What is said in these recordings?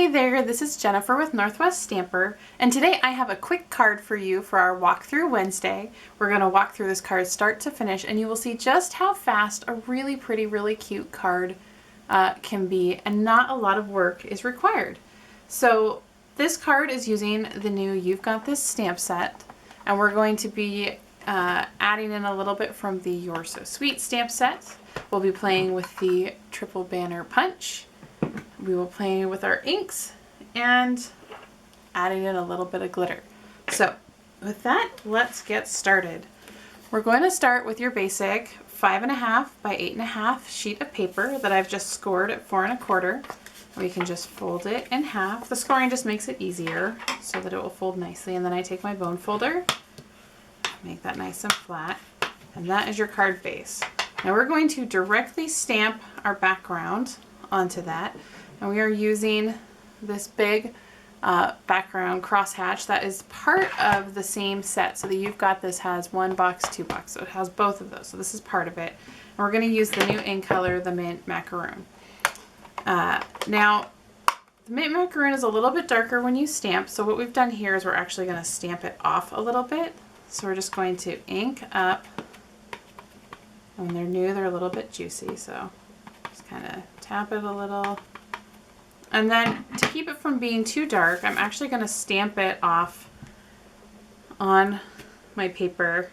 Hey there, this is Jennifer with Northwest Stamper, and today I have a quick card for you for our Walkthrough Wednesday. We're going to walk through this card start to finish, and you will see just how fast a really pretty, really cute card can be, and not a lot of work is required. So this card is using the new You've Got This stamp set, and we're going to be adding in a little bit from the You're So Sweet stamp set. We'll be playing with the triple banner punch. We will play with our inks and adding in a little bit of glitter. So with that, let's get started. We're going to start with your basic 5.5 by 8.5 sheet of paper that I've just scored at 4 1/4. We can just fold it in half. The scoring just makes it easier so that it will fold nicely. And then I take my bone folder, make that nice and flat, and that is your card base. Now we're going to directly stamp our background onto that. And we are using this big background crosshatch that is part of the same set. So that You've Got This has 1 box, 2 box. So it has both of those. So this is part of it. And we're going to use the new ink color, the Mint Macaroon. Now, the Mint Macaroon is a little bit darker when you stamp. So what we've done here is we're actually going to stamp it off a little bit. So we're just going to ink up. And when they're new, they're a little bit juicy. So just kind of tap it a little. And then to keep it from being too dark, I'm actually going to stamp it off on my paper,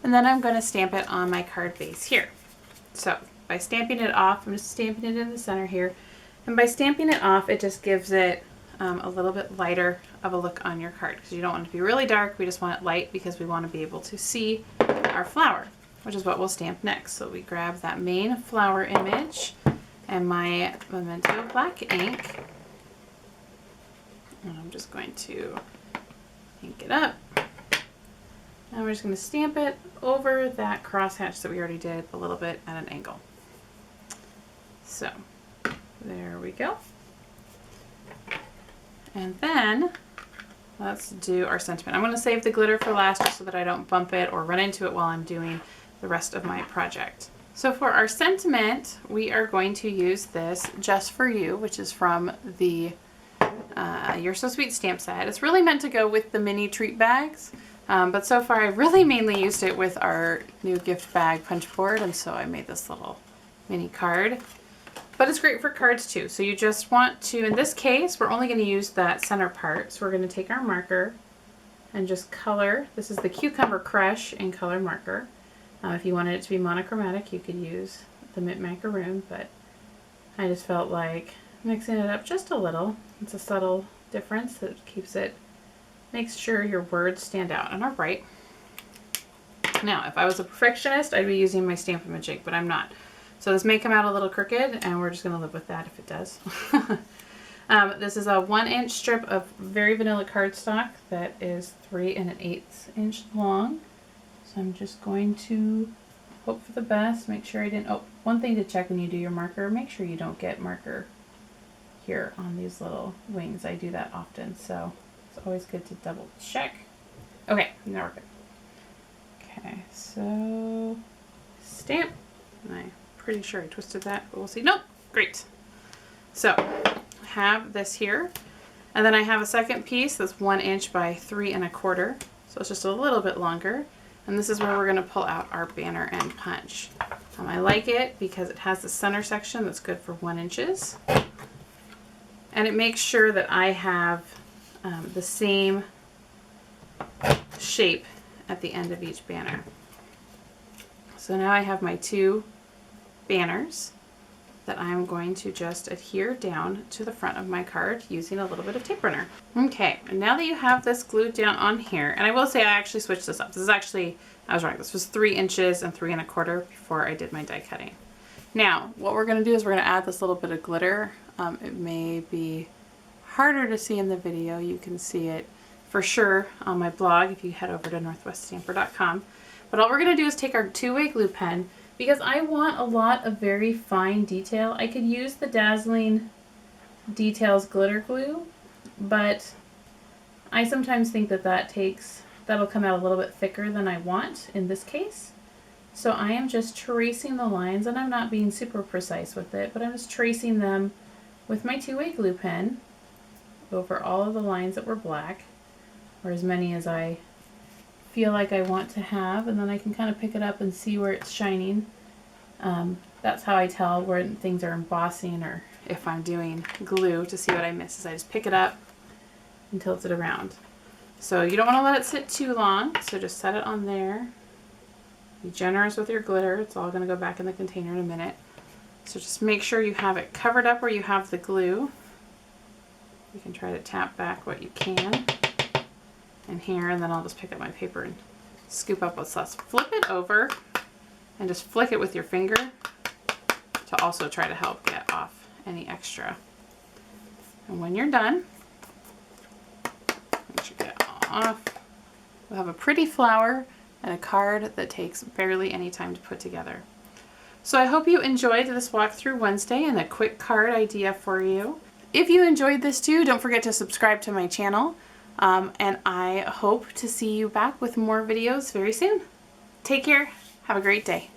and then I'm going to stamp it on my card base here. So by stamping it off, I'm just stamping it in the center here, and by stamping it off, it just gives it a little bit lighter of a look on your card, because you don't want it to be really dark. We just want it light because we want to be able to see our flower, which is what we'll stamp next. So we grab that main flower image and my Memento black ink, and I'm just going to ink it up, and we're just going to stamp it over that crosshatch that we already did a little bit at an angle. So there we go. And then let's do our sentiment. I'm going to save the glitter for last just so that I don't bump it or run into it while I'm doing the rest of my project. So for our sentiment, we are going to use this Just For You, which is from the You're So Sweet stamp set. It's really meant to go with the mini treat bags, but so far I've really mainly used it with our new gift bag punch board, and so I made this little mini card. But it's great for cards too. So you just want to, in this case, we're only going to use that center part. So we're going to take our marker and just color. This is the Cucumber Crush in color marker. If you wanted it to be monochromatic, you could use the Mint Macaroon, but I just felt like mixing it up just a little. It's a subtle difference that keeps it, makes sure your words stand out and are bright. Now, if I was a perfectionist, I'd be using my Stampin' Magic, but I'm not. So this may come out a little crooked, and we're just going to live with that if it does. This is a 1-inch strip of very vanilla cardstock that is 3 1/8 inch long. So I'm just going to hope for the best, make sure I didn't, oh, one thing to check when you do your marker, make sure you don't get marker here on these little wings. I do that often, so it's always good to double check. Okay, now we're good. Okay, so stamp. I'm pretty sure I twisted that, but we'll see. Nope, great. So I have this here, and then I have a second piece that's 1 inch by 3 1/4, so it's just a little bit longer. And this is where we're going to pull out our banner and punch. I like it because it has the center section that's good for 1 inches. And it makes sure that I have the same shape at the end of each banner. So now I have my 2 banners that I'm going to just adhere down to the front of my card using a little bit of tape runner. Okay, and now that you have this glued down on here, and I will say I actually switched this up. This is actually, I was wrong, this was 3 inches and 3 1/4 before I did my die cutting. Now, what we're gonna do is we're gonna add this little bit of glitter. It may be harder to see in the video. You can see it for sure on my blog if you head over to northweststamper.com. But all we're gonna do is take our 2-way glue pen, because I want a lot of very fine detail. I could use the Dazzling Details glitter glue, but I sometimes think that that'll come out a little bit thicker than I want in this case. So I am just tracing the lines, and I'm not being super precise with it, but I'm just tracing them with my 2-way glue pen. over all of the lines that were black, or as many as I feel like I want to have, and then I can kind of pick it up and see where it's shining. That's how I tell where things are embossing or if I'm doing glue to see what I miss, is I just pick it up and tilt it around. So you don't want to let it sit too long, so just set it on there. Be generous with your glitter. It's all going to go back in the container in a minute. So just make sure you have it covered up where you have the glue. You can try to tap back what you can in here, and then I'll just pick up my paper and scoop up what's left. Flip it over and just flick it with your finger to also try to help get off any extra. And when you're done, make sure you get it all off. We'll have a pretty flower and a card that takes barely any time to put together. So I hope you enjoyed this walkthrough Wednesday and a quick card idea for you. If you enjoyed this too, don't forget to subscribe to my channel. And I hope to see you back with more videos very soon. Take care. Have a great day.